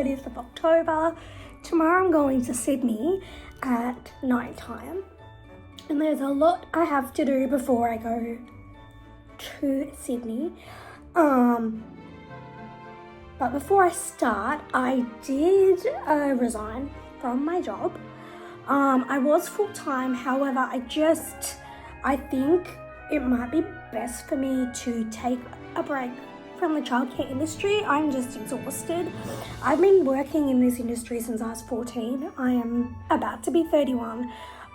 30th of October. Tomorrow I'm going to Sydney at night time. And there's a lot I have to do before I go to Sydney. But before I start, I did resign from my job. I was full-time, however, I think it might be best for me to take a break from the childcare industry. I'm just exhausted. I've been working in this industry since I was 14. I am about to be 31.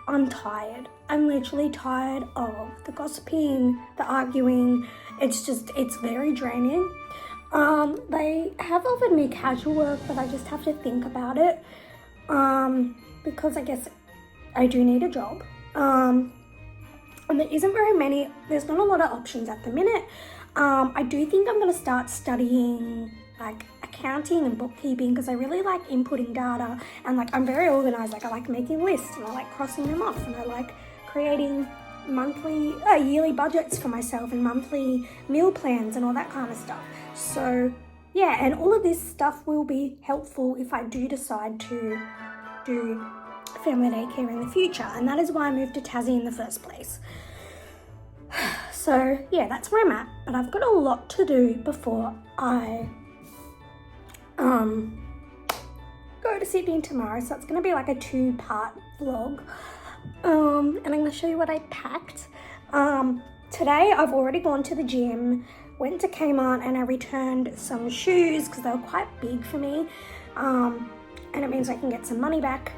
I'm tired. I'm literally tired of the gossiping, the arguing. It's very draining. They have offered me casual work, but I just have to think about it. Because I guess I do need a job. And there's not a lot of options at the minute. I do think I'm going to start studying like accounting and bookkeeping because I really like inputting data and like I'm very organized. Like I like making lists and I like crossing them off and I like creating yearly budgets for myself and monthly meal plans and all that kind of stuff. So yeah, and all of this stuff will be helpful if I do decide to do family daycare in the future, and that is why I moved to Tassie in the first place. So yeah, that's where I'm at, but I've got a lot to do before I go to Sydney tomorrow, so it's going to be like a 2-part vlog, and I'm going to show you what I packed. Today I've already gone to the gym, went to Kmart, and I returned some shoes because they were quite big for me, and it means I can get some money back.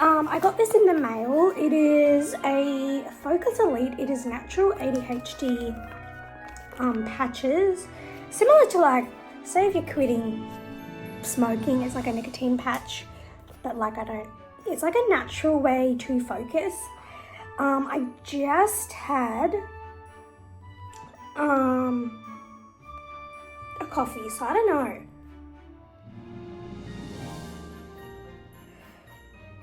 I got this in the mail. It is a Focus Elite. It is natural ADHD patches. Similar to like, say if you're quitting smoking, it's like a nicotine patch, but like it's like a natural way to focus. I just had a coffee, so I don't know.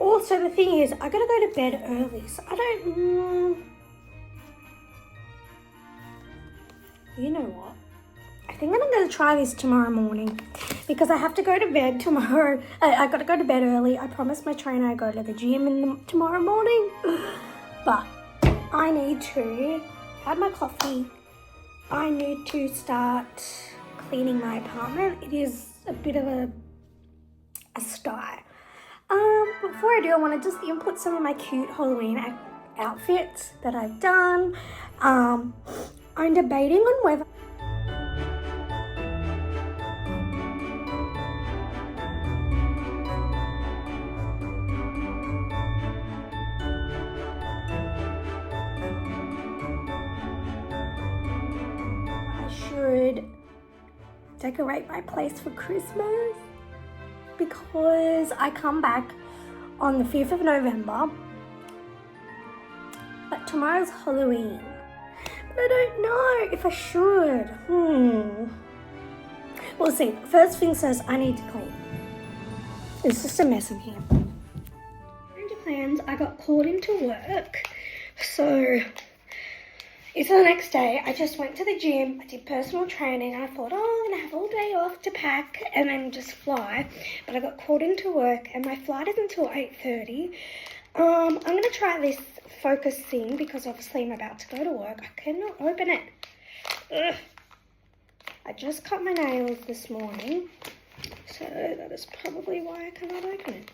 Also, the thing is, I gotta go to bed early, so I don't... You know what? I think I'm gonna try this tomorrow morning because I have to go to bed tomorrow. I gotta go to bed early. I promised my trainer I go to the gym tomorrow morning. But I need to have my coffee. I need to start cleaning my apartment. It is a bit of a sty. Before I do, I want to just input some of my cute Halloween outfits that I've done. I'm debating on whether I should decorate my place for Christmas, because I come back on the 5th of November, but tomorrow's Halloween. But I don't know if I should. We'll see. First thing says I need to clean. It's just a mess in here. Change of plans, I got called into work, so it's the next day. I just went to the gym, I did personal training, and I thought, oh, I'm gonna have all day off to pack and then just fly. But I got called into work and my flight is until 8:30. I'm gonna try this Focus thing because obviously I'm about to go to work. I cannot open it. Ugh. I just cut my nails this morning, so that is probably why I cannot open it.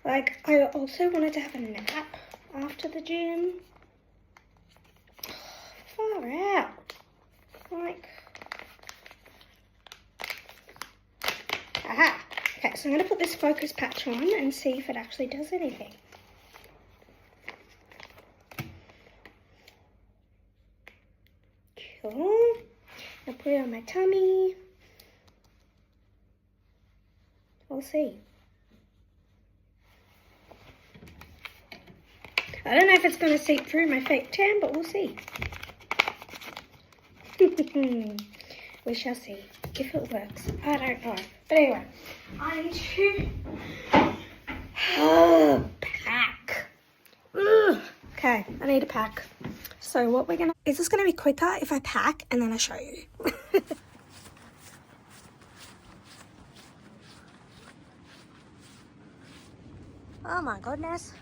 Like, I also wanted to have a nap after the gym. Far out. Like, aha. Okay, so I'm going to put this Focus patch on and see if it actually does anything. Cool. I'll put it on my tummy. We'll see. I don't know if it's going to seep through my fake tan, but we'll see. We shall see if it works. I don't know. But anyway, I need to pack. Ugh. Okay, I need to pack. So what we're gonna... Is this gonna be quicker if I pack and then I show you? Oh my goodness.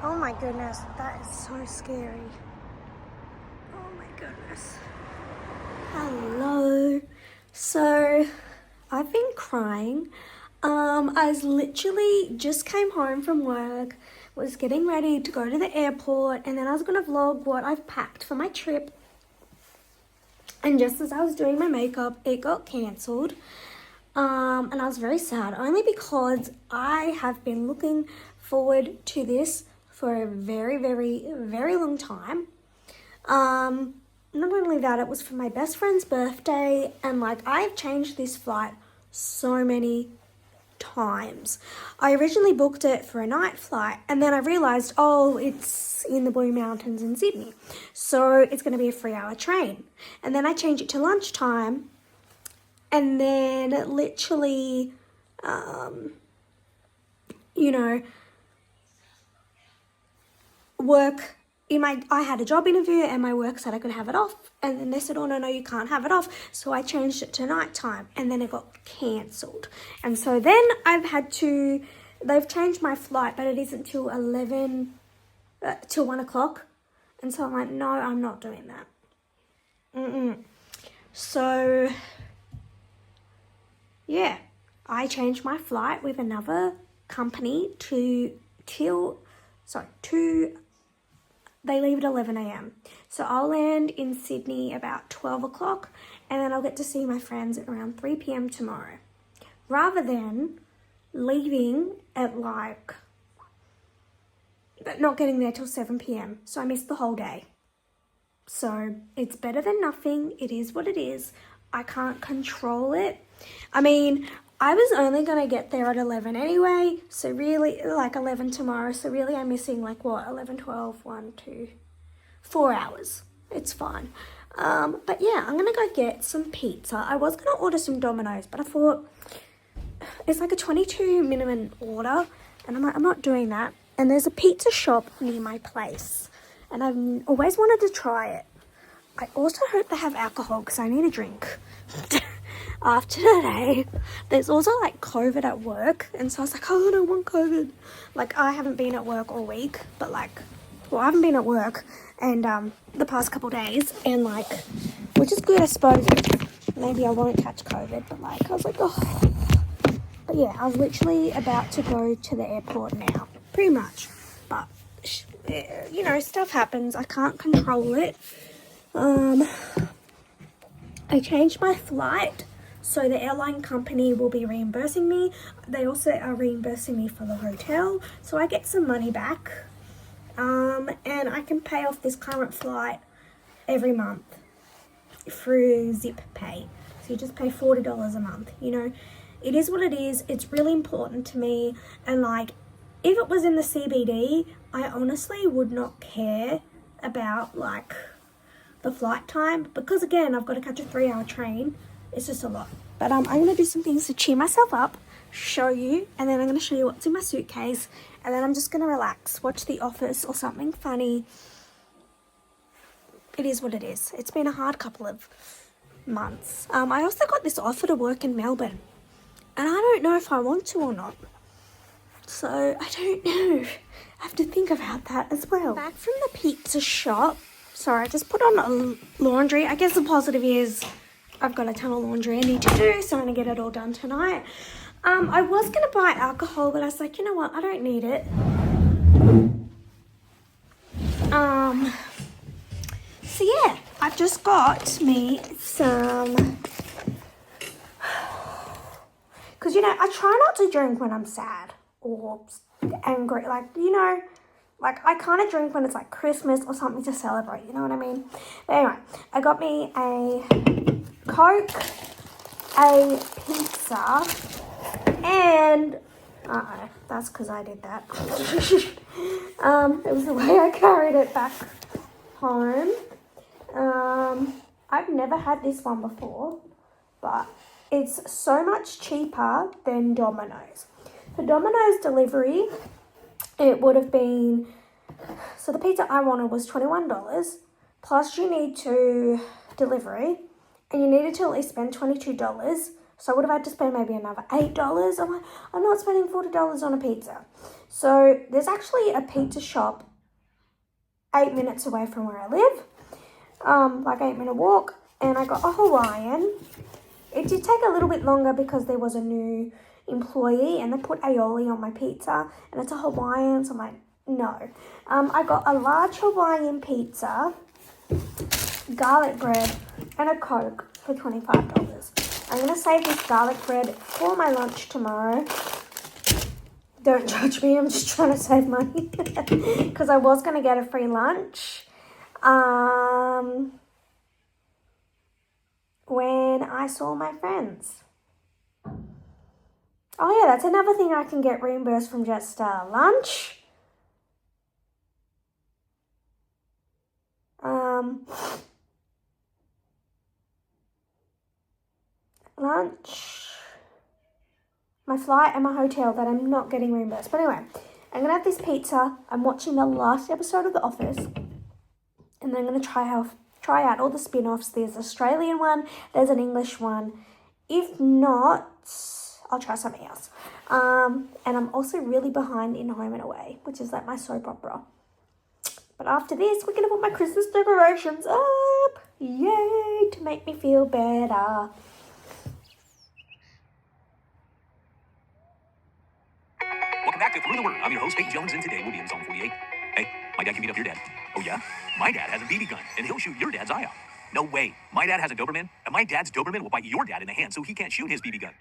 Oh my goodness, that is so scary. Oh my goodness. Hello. So, I've been crying. I literally just came home from work, was getting ready to go to the airport, and then I was going to vlog what I've packed for my trip. And just as I was doing my makeup, it got cancelled. And I was very sad, only because I have been looking forward to this for a very, very, very long time. Not only that, it was for my best friend's birthday, and like I've changed this flight so many times. I originally booked it for a night flight, and then I realised, oh, it's in the Blue Mountains in Sydney, so it's going to be a 3-hour train. And then I changed it to lunchtime, and then literally, work I had a job interview and my work said I could have it off, and then they said, oh no, you can't have it off, so I changed it to nighttime, and then it got cancelled. And so then they've changed my flight, but it isn't till 1 o'clock, and so I'm like, no, I'm not doing that. So yeah, I changed my flight with another company they leave at 11 a.m. So I'll land in Sydney about 12 o'clock, and then I'll get to see my friends at around 3 p.m. tomorrow, rather than leaving at but not getting there till 7 p.m. So I missed the whole day. So it's better than nothing. It is what it is. I can't control it. I mean, I was only going to get there at 11 anyway, so really, 11 tomorrow, so really I'm missing 11, 12, 1, 2, 4 hours. It's fine. But yeah, I'm going to go get some pizza. I was going to order some Domino's, but I thought it's a 22 minimum order, and I'm not doing that. And there's a pizza shop near my place, and I've always wanted to try it. I also hope they have alcohol, because I need a drink. After today, there's also COVID at work, and so I was like, oh, I don't want COVID. I haven't been at work all week, but I haven't been at work and the past couple days, and which is good, I suppose. Maybe I won't catch COVID, but I was like, oh. But yeah, I was literally about to go to the airport now, pretty much. But stuff happens. I can't control it. I changed my flight, so the airline company will be reimbursing me. They also are reimbursing me for the hotel, so I get some money back. And I can pay off this current flight every month through Zip Pay. So you just pay $40 a month. It is what it is. It's really important to me. And if it was in the CBD, I honestly would not care about the flight time, because again, I've got to catch a 3-hour train. It's just a lot. But I'm going to do some things to cheer myself up, show you, and then I'm going to show you what's in my suitcase, and then I'm just going to relax, watch The Office or something funny. It is what it is. It's been a hard couple of months. I also got this offer to work in Melbourne, and I don't know if I want to or not. So I don't know. I have to think about that as well. Back from the pizza shop. Sorry, I just put on laundry. I guess the positive is I've got a ton of laundry I need to do, so I'm going to get it all done tonight. I was going to buy alcohol, but I was like, you know what? I don't need it. So yeah, I've just got me some, because I try not to drink when I'm sad or angry, I kind of drink when it's Christmas or something to celebrate, you know what I mean? But anyway, I got me a Coke, a pizza, and that's because I did that. It was the way I carried it back home. I've never had this one before, but it's so much cheaper than Domino's. For Domino's delivery, it would have been, so the pizza I wanted was $21, plus you need to delivery, and you needed to at least spend $22. So I would have had to spend maybe another $8. I'm like, I'm not spending $40 on a pizza. So there's actually a pizza shop 8 minutes away from where I live, like 8-minute walk, and I got a Hawaiian. It did take a little bit longer because there was a new employee and they put aioli on my pizza, and it's a Hawaiian, so I'm like, no. I got a large Hawaiian pizza, garlic bread, and a Coke for $25. I'm going to save this garlic bread for my lunch tomorrow. Don't judge me, I'm just trying to save money. Because I was going to get a free lunch when I saw my friends. Oh yeah, that's another thing I can get reimbursed from Jetstar. Lunch. Lunch, my flight, and my hotel that I'm not getting reimbursed. But anyway, I'm gonna have this pizza. I'm watching the last episode of The Office, and then I'm gonna try out all the spin-offs. There's an Australian one, there's an English one. If not, I'll try something else. And I'm also really behind in Home and Away, which is like my soap opera. But after this, we're gonna put my Christmas decorations up. Yay, to make me feel better. Welcome back to Through the Word. I'm your host, Nate Jones, and today we'll be in Psalm 48. Hey, my dad can beat up your dad. Oh yeah? My dad has a BB gun, and he'll shoot your dad's eye out. No way. My dad has a Doberman, and my dad's Doberman will bite your dad in the hand so he can't shoot his BB gun.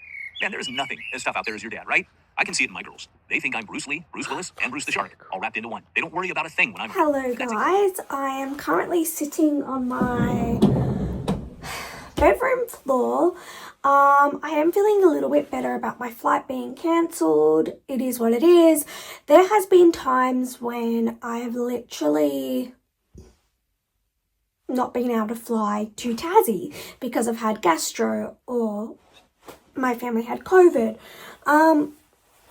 Man, there is nothing as tough out there as your dad, right? I can see it in my girls. They think I'm Bruce Lee, Bruce Willis, and Bruce the Shark, all wrapped into one. They don't worry about a thing when I'm... Hello guys, I am currently sitting on my bedroom floor. I am feeling a little bit better about my flight being cancelled. It is what it is. There has been times when I have literally not been able to fly to Tassie because I've had gastro, or my family had COVID,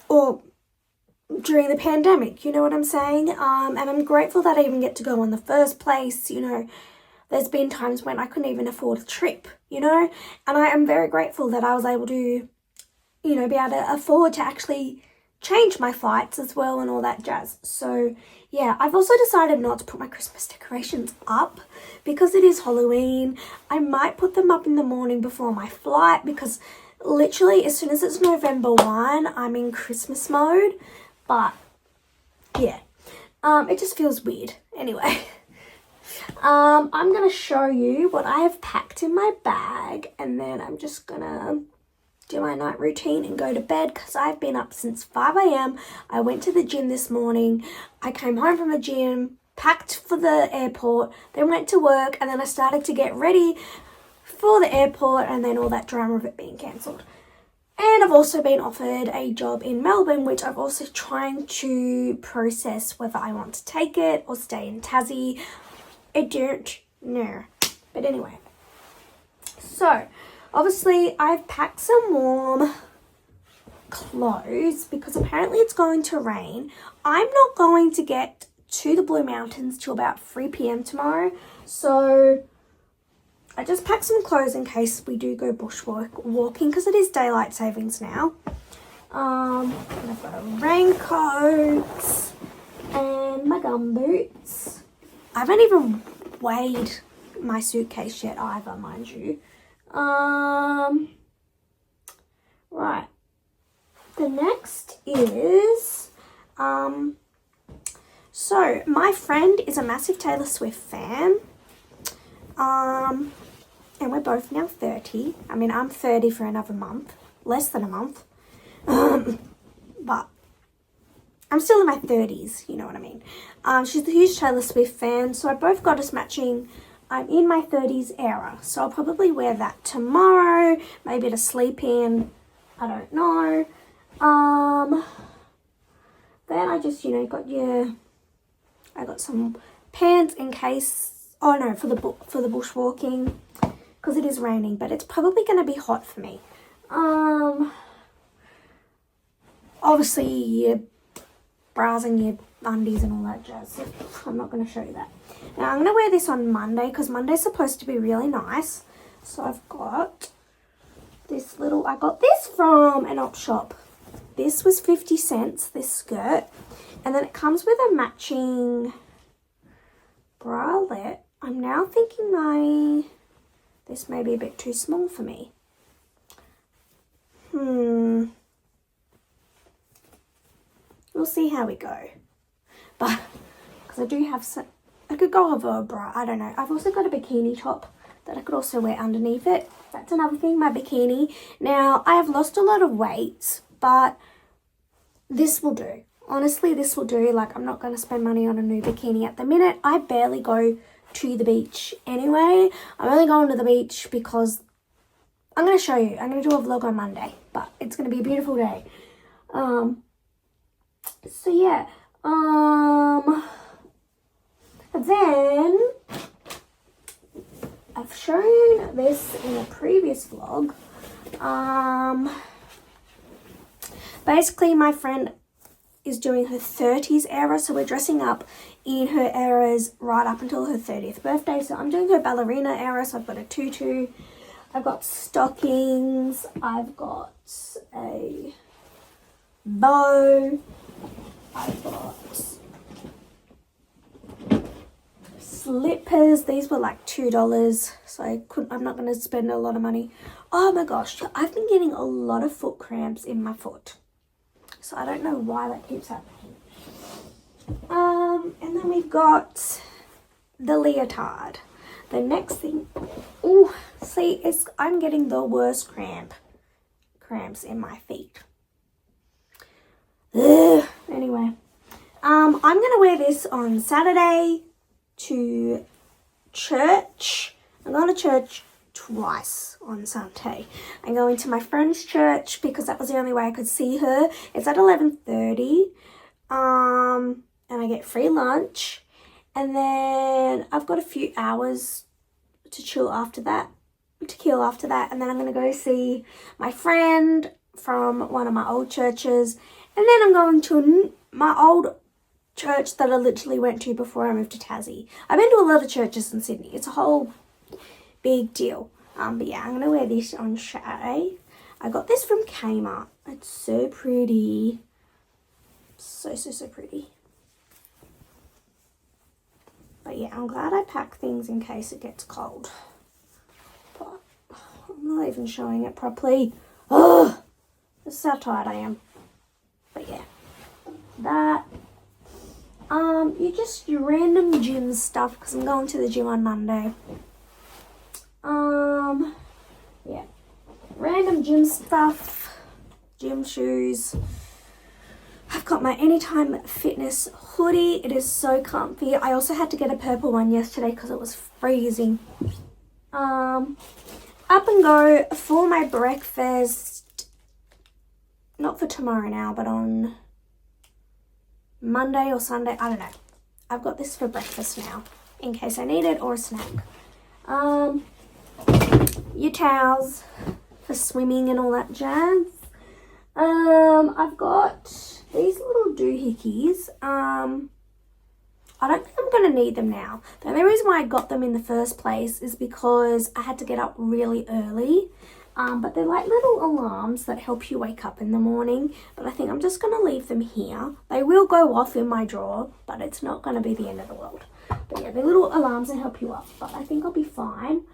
or during the pandemic, you know what I'm saying? And I'm grateful that I even get to go in the first place. You know, there's been times when I couldn't even afford a trip, you know, and I am very grateful that I was able to, you know, be able to afford to actually change my flights as well and all that jazz. So yeah, I've also decided not to put my Christmas decorations up because it is Halloween. I might put them up in the morning before my flight because literally as soon as it's November 1, I'm in Christmas mode. But yeah, it just feels weird. Anyway, I'm going to show you what I have packed in my bag, and then I'm just going to do my night routine and go to bed because I've been up since 5 a.m. I went to the gym this morning. I came home from the gym, packed for the airport, then went to work, and then I started to get ready for the airport, and then all that drama of it being cancelled. And I've also been offered a job in Melbourne, which I'm also trying to process whether I want to take it or stay in Tassie. I don't know. But anyway. So, obviously, I've packed some warm clothes because apparently it's going to rain. I'm not going to get to the Blue Mountains till about 3 p.m. tomorrow. So I just packed some clothes in case we do go walking because it is daylight savings now. And I've got a raincoat and my gum boots. I haven't even weighed my suitcase yet either, mind you. Right. The next is, so my friend is a massive Taylor Swift fan. And we're both now 30. I mean, I'm 30 for another month. Less than a month. But I'm still in my 30s, you know what I mean. She's a huge Taylor Swift fan, so I both got us matching. I'm in my 30s era, so I'll probably wear that tomorrow, maybe to sleep in. I don't know. Then I just, I got some pants in case. Oh no, for the bushwalking, because it is raining, but it's probably going to be hot for me. Obviously, bras and your undies and all that jazz. So I'm not going to show you that. Now I'm going to wear this on Monday because Monday's supposed to be really nice. So I've got this little, I got this from an op shop. This was 50 cents, this skirt. And then it comes with a matching bralette. I'm now thinking this may be a bit too small for me. We'll see how we go. But, because I do have some, I could go over a bra, I don't know. I've also got a bikini top that I could also wear underneath it. That's another thing, my bikini. Now, I have lost a lot of weight, but this will do. Honestly, this will do. Like, I'm not going to spend money on a new bikini at the minute. I barely go to the beach anyway. I'm only going to the beach because I'm going to show you. I'm going to do a vlog on Monday, but it's going to be a beautiful day. So yeah. Then I've shown this in a previous vlog. Basically, my friend is doing her 30s era, so we're dressing up in her eras right up until her 30th birthday. So I'm doing her ballerina era, so I've got a tutu, I've got stockings, I've got a bow, I've got slippers. These were like $2, so I'm not going to spend a lot of money. Oh my gosh, I've been getting a lot of foot cramps in my foot. So I don't know why that keeps happening. And then we've got the leotard. The next thing, I'm getting the worst cramps in my feet. Ugh. Anyway, I'm gonna wear this on Saturday to church. I'm going to church twice on Sunday. I'm going to my friend's church because that was the only way I could see her. It's at 11:30. And I get free lunch. And then I've got a few hours to kill after that. And then I'm going to go see my friend from one of my old churches. And then I'm going to my old church that I literally went to before I moved to Tassie. I've been to a lot of churches in Sydney. It's a whole big deal. But yeah, I'm going to wear this on Saturday. I got this from Kmart. It's so pretty. So pretty. But yeah, I'm glad I pack things in case it gets cold. But I'm not even showing it properly. Oh, that's how tired I am. But yeah, that. Your random gym stuff because I'm going to the gym on Monday. Yeah, random gym stuff, gym shoes. I've got my Anytime Fitness hoodie. It is so comfy. I also had to get a purple one yesterday because it was freezing. Up and go for my breakfast. Not for tomorrow now, but on Monday or Sunday. I don't know. I've got this for breakfast now in case I need it or a snack. Your towels for swimming and all that jazz. I've got these little doohickeys. I don't think I'm going to need them now. The only reason why I got them in the first place is because I had to get up really early. But they're like little alarms that help you wake up in the morning. But I think I'm just going to leave them here. They will go off in my drawer, but it's not going to be the end of the world. But yeah, they're little alarms that help you up. But I think I'll be fine.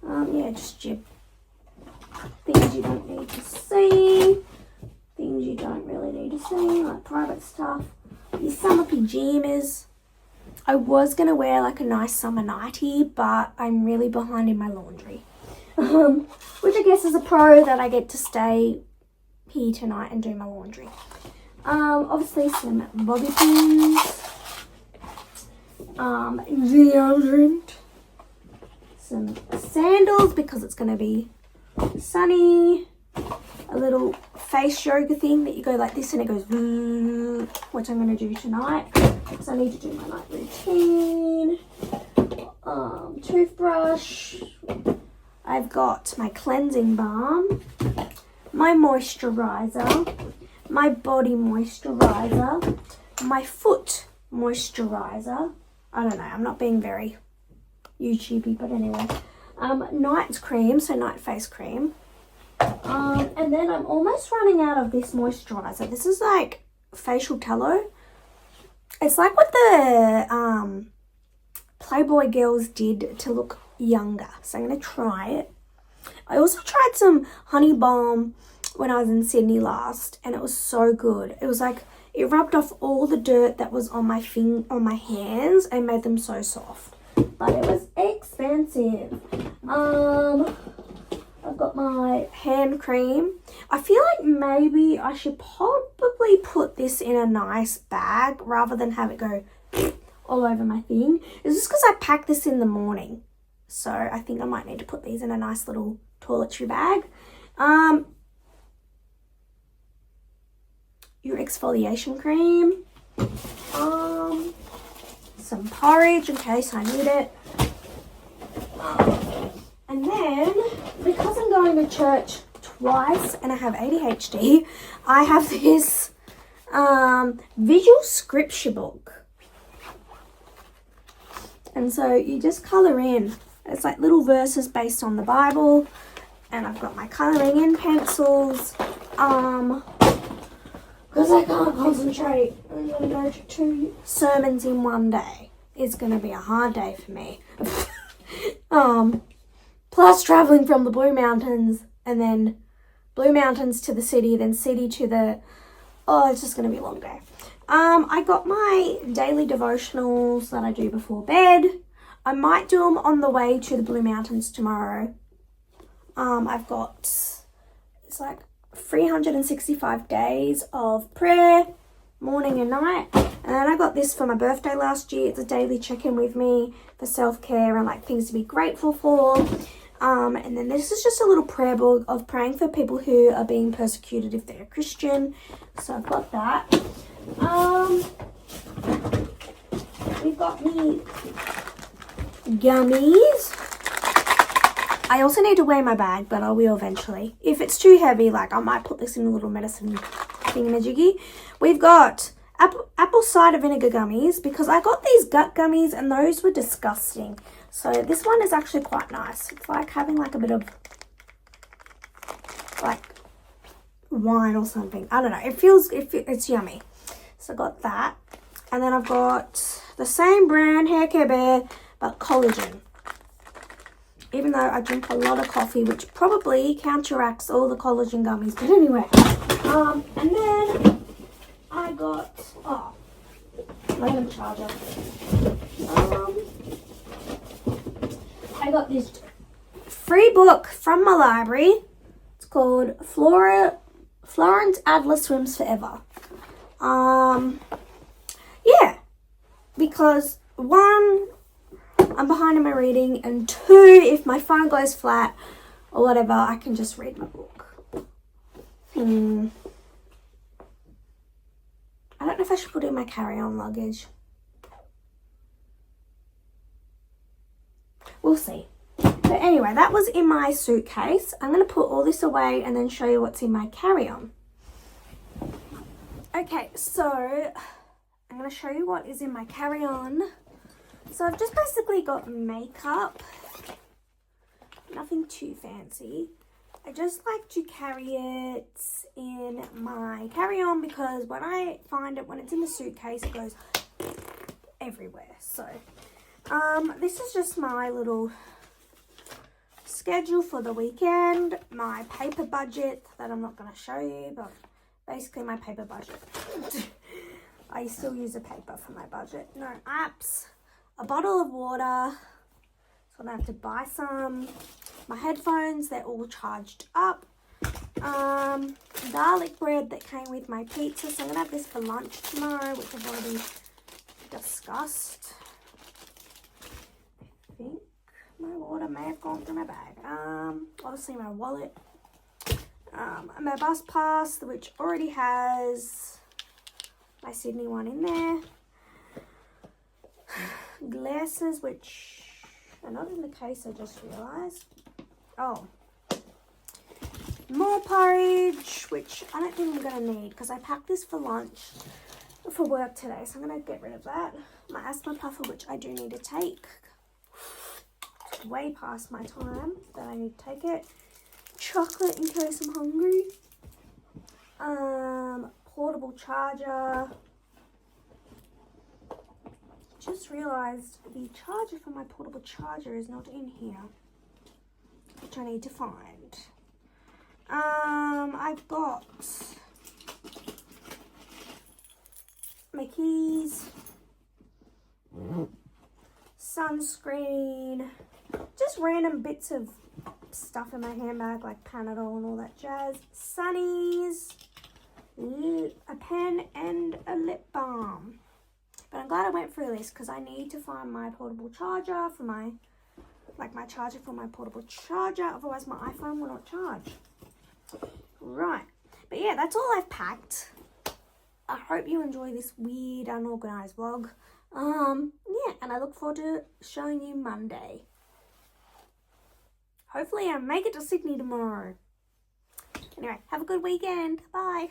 Yeah, just your things you don't need to see. Things you don't really need to see, like private stuff. Your summer pajamas. I was going to wear like a nice summer nightie, but I'm really behind in my laundry. Which I guess is a pro that I get to stay here tonight and do my laundry. Obviously some bobby pins, deodorant, some sandals because it's going to be sunny, a little face yoga thing that you go like this and it goes, which I'm going to do tonight because I need to do my night routine. Toothbrush. I've got my cleansing balm, my moisturizer, my body moisturizer, my foot moisturizer. I don't know, I'm not being very YouTubey, but anyway. Night cream, so night face cream. And then I'm almost running out of this moisturizer. This is like facial tallow. It's like what the Playboy girls did to look younger. So I'm going to try it. I also tried some honey balm when I was in Sydney last, and it was so good. It was like, it rubbed off all the dirt that was on my hands and made them so soft. But it was expensive. I've got my hand cream. I feel like maybe I should probably put this in a nice bag rather than have it go all over my thing. It's just because I pack this in the morning. So I think I might need to put these in a nice little toiletry bag. Your exfoliation cream. Some porridge in case I need it. And then, because I'm going to church twice and I have ADHD, I have this visual scripture book. And so you just colour in. It's like little verses based on the Bible. And I've got my colouring in pencils. Because I can't concentrate. I'm going to go to 2 sermons in one day. It's going to be a hard day for me. Plus travelling from the Blue Mountains and then Blue Mountains to the city, then city to the... Oh, it's just going to be a long day. I got my daily devotionals that I do before bed. I might do them on the way to the Blue Mountains tomorrow. I've got... It's like 365 days of prayer, morning and night. And then I got this for my birthday last year. It's a daily check-in with me for self-care and like things to be grateful for. And then this is just a little prayer book of praying for people who are being persecuted if they're a Christian. So I've got that. We've got me gummies. I also need to weigh my bag, but I will eventually. If it's too heavy, like I might put this in a little medicine thingamajiggy. We've got apple cider vinegar gummies because I got these gut gummies and those were disgusting. So this one is actually quite nice. It's like having like a bit of like wine or something. I don't know. It's yummy. So I got that. And then I've got the same brand, Hair Care Bear, but collagen. Even though I drink a lot of coffee, which probably counteracts all the collagen gummies. But anyway, and then I got, random charger. I got this free book from my library. It's called Florence Adler Swims Forever. Yeah, because 1, I'm behind in my reading, and 2, if my phone goes flat or whatever, I can just read my book. I don't know if I should put it in my carry-on luggage. We'll see. But anyway, that was in my suitcase. I'm going to put all this away and then show you what's in my carry-on. Okay, so I'm going to show you what is in my carry-on. So I've just basically got makeup. Nothing too fancy. I just like to carry it in my carry-on because when I find it, when it's in the suitcase, it goes everywhere. So this is just my little schedule for the weekend, my paper budget that I'm not going to show you, but basically my paper budget. I still use a paper for my budget. No apps, a bottle of water, so I'm going to have to buy some. My headphones, they're all charged up. Garlic bread that came with my pizza, so I'm going to have this for lunch tomorrow, which I've already discussed. I think my water may have gone through my bag. Obviously my wallet. My bus pass, which already has my Sydney one in there. Glasses, which are not in the case, I just realised. Oh. More porridge, which I don't think I'm going to need because I packed this for lunch. for work today, so I'm going to get rid of that. My asthma puffer, which I do need to take. It's way past my time that I need to take it. Chocolate in case I'm hungry. Portable charger. Just realised the charger for my portable charger is not in here, which I need to find. I've got my keys, sunscreen, just random bits of stuff in my handbag like Panadol and all that jazz, sunnies, a pen and a lip balm. But I'm glad I went through this because I need to find my portable charger for my charger for my portable charger, otherwise my iPhone will not charge. Right, but yeah, that's all I've packed. I hope you enjoy this weird, unorganized vlog. Yeah, and I look forward to showing you Monday. Hopefully I make it to Sydney tomorrow. Anyway, have a good weekend. Bye.